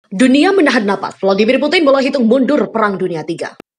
Dunia menahan napas, Vladimir Putin mulai hitung mundur Perang Dunia III.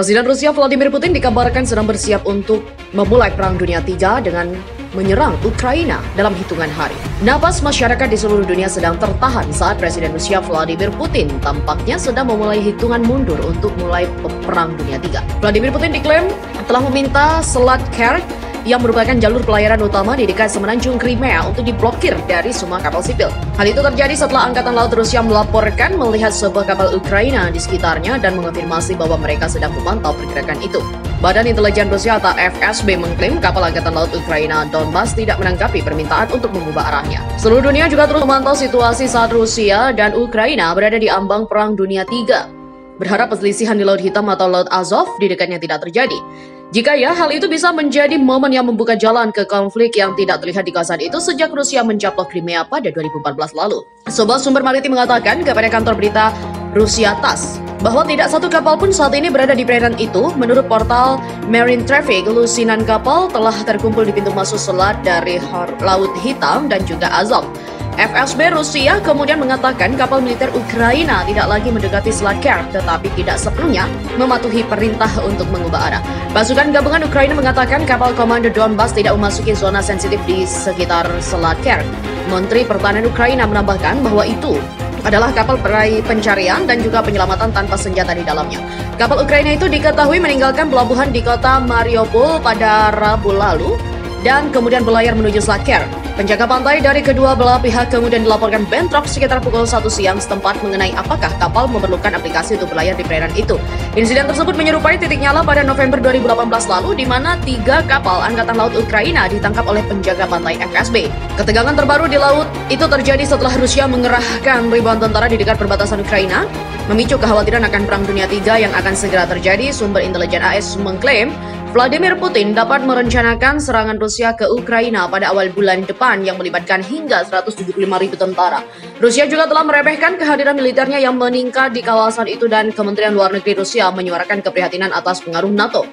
Presiden Rusia Vladimir Putin dikabarkan sedang bersiap untuk memulai Perang Dunia III dengan menyerang Ukraina dalam hitungan hari. Napas masyarakat di seluruh dunia sedang tertahan saat Presiden Rusia Vladimir Putin tampaknya sedang memulai hitungan mundur untuk mulai Perang Dunia III. Vladimir Putin diklaim telah meminta Selat Kerch yang merupakan jalur pelayaran utama di dekat semenanjung Crimea untuk diblokir dari semua kapal sipil. Hal itu terjadi setelah Angkatan Laut Rusia melaporkan melihat sebuah kapal Ukraina di sekitarnya dan mengonfirmasi bahwa mereka sedang memantau pergerakan itu. Badan Intelijen Rusia atau FSB mengklaim kapal Angkatan Laut Ukraina Donbas tidak menanggapi permintaan untuk mengubah arahnya. Seluruh dunia juga terus memantau situasi saat Rusia dan Ukraina berada di ambang Perang Dunia III. Berharap perselisihan di Laut Hitam atau Laut Azov di dekatnya tidak terjadi. Jika ya, hal itu bisa menjadi momen yang membuka jalan ke konflik yang tidak terlihat di kawasan itu sejak Rusia mencaplok Crimea pada 2014 lalu. Sebuah sumber maritim mengatakan kepada kantor berita Rusia TASS bahwa tidak satu kapal pun saat ini berada di perairan itu. Menurut portal Marine Traffic, lusinan kapal telah terkumpul di pintu masuk selat dari Laut Hitam dan juga Azov. FSB Rusia kemudian mengatakan kapal militer Ukraina tidak lagi mendekati Selat Kerch, tetapi tidak sepenuhnya mematuhi perintah untuk mengubah arah. Pasukan gabungan Ukraina mengatakan kapal Komando Donbas tidak memasuki zona sensitif di sekitar Selat Kerch. Menteri Pertahanan Ukraina menambahkan bahwa itu adalah kapal pencarian dan juga penyelamatan tanpa senjata di dalamnya. Kapal Ukraina itu diketahui meninggalkan pelabuhan di kota Mariupol pada Rabu lalu dan kemudian berlayar menuju Selat Kerch. Penjaga pantai dari kedua belah pihak kemudian dilaporkan bentrok sekitar pukul 1 siang setempat mengenai apakah kapal memerlukan aplikasi untuk berlayar di perairan itu. Insiden tersebut menyerupai titik nyala pada November 2018 lalu di mana 3 kapal Angkatan Laut Ukraina ditangkap oleh penjaga pantai FSB. Ketegangan terbaru di laut itu terjadi setelah Rusia mengerahkan ribuan tentara di dekat perbatasan Ukraina, memicu kekhawatiran akan Perang Dunia III yang akan segera terjadi. Sumber intelijen AS mengklaim Vladimir Putin dapat merencanakan serangan Rusia ke Ukraina pada awal bulan depan yang melibatkan hingga 175.000 tentara. Rusia juga telah meremehkan kehadiran militernya yang meningkat di kawasan itu dan Kementerian Luar Negeri Rusia menyuarakan keprihatinan atas pengaruh NATO.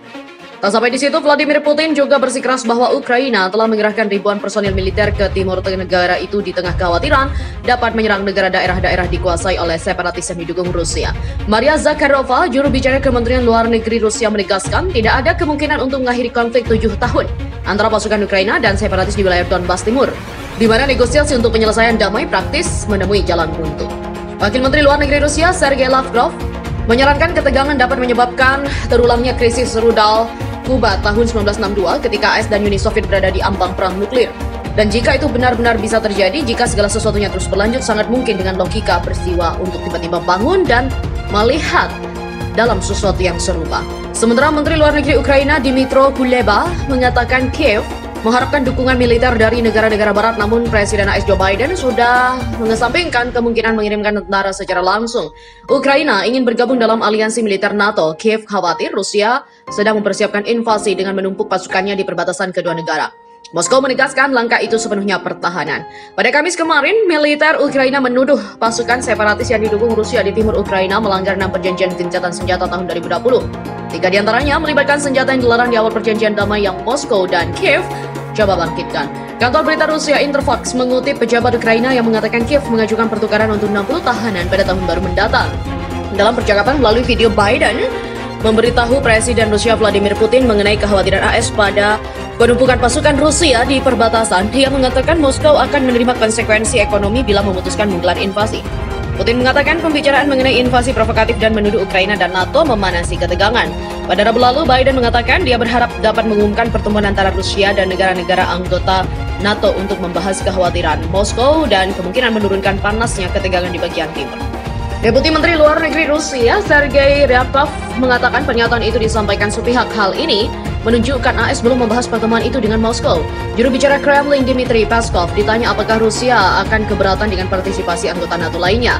Tak sampai di situ, Vladimir Putin juga bersikeras bahwa Ukraina telah mengerahkan ribuan personil militer ke timur negara itu di tengah kekhawatiran dapat menyerang negara daerah-daerah dikuasai oleh separatis yang didukung Rusia. Maria Zakharova, juru bicara Kementerian Luar Negeri Rusia menegaskan tidak ada kemungkinan untuk mengakhiri konflik 7 tahun antara pasukan Ukraina dan separatis di wilayah Donbas Timur, di mana negosiasi untuk penyelesaian damai praktis menemui jalan buntu. Wakil Menteri Luar Negeri Rusia, Sergei Lavrov, menyarankan ketegangan dapat menyebabkan terulangnya krisis rudal Kuba tahun 1962 ketika AS dan Uni Soviet berada di ambang perang nuklir. Dan jika itu benar-benar bisa terjadi, jika segala sesuatunya terus berlanjut, sangat mungkin dengan logika peristiwa untuk tiba-tiba bangun dan melihat dalam sesuatu yang serupa. Sementara Menteri Luar Negeri Ukraina Dmytro Kuleba mengatakan Kiev mengharapkan dukungan militer dari negara-negara barat, namun Presiden AS Joe Biden sudah mengesampingkan kemungkinan mengirimkan tentara secara langsung. Ukraina ingin bergabung dalam aliansi militer NATO. Kiev khawatir Rusia sedang mempersiapkan invasi dengan menumpuk pasukannya di perbatasan kedua negara. Moskow menegaskan langkah itu sepenuhnya pertahanan. Pada Kamis kemarin, militer Ukraina menuduh pasukan separatis yang didukung Rusia di timur Ukraina melanggar 6 perjanjian gencatan senjata tahun 2020. 3 diantaranya melibatkan senjata yang dilarang di awal perjanjian damai yang Moskow dan Kiev coba bangkitkan. Kantor berita Rusia Interfax mengutip pejabat Ukraina yang mengatakan Kiev mengajukan pertukaran untuk 60 tahanan pada tahun baru mendatang. Dalam percakapan melalui video, Biden memberitahu Presiden Rusia Vladimir Putin mengenai kekhawatiran AS pada penumpukan pasukan Rusia di perbatasan. Dia mengatakan Moskow akan menerima konsekuensi ekonomi bila memutuskan menggelar invasi. Putin mengatakan pembicaraan mengenai invasi provokatif dan menuduh Ukraina dan NATO memanasi ketegangan. Pada Rabu lalu, Biden mengatakan dia berharap dapat mengumumkan pertemuan antara Rusia dan negara-negara anggota NATO untuk membahas kekhawatiran Moskow dan kemungkinan menurunkan panasnya ketegangan di bagian timur. Deputi Menteri Luar Negeri Rusia, Sergei Ryabkov, mengatakan pernyataan itu disampaikan sepihak. Hal ini menunjukkan AS belum membahas pertemuan itu dengan Moskow. Juru bicara Kremlin Dmitry Peskov ditanya apakah Rusia akan keberatan dengan partisipasi anggota NATO lainnya.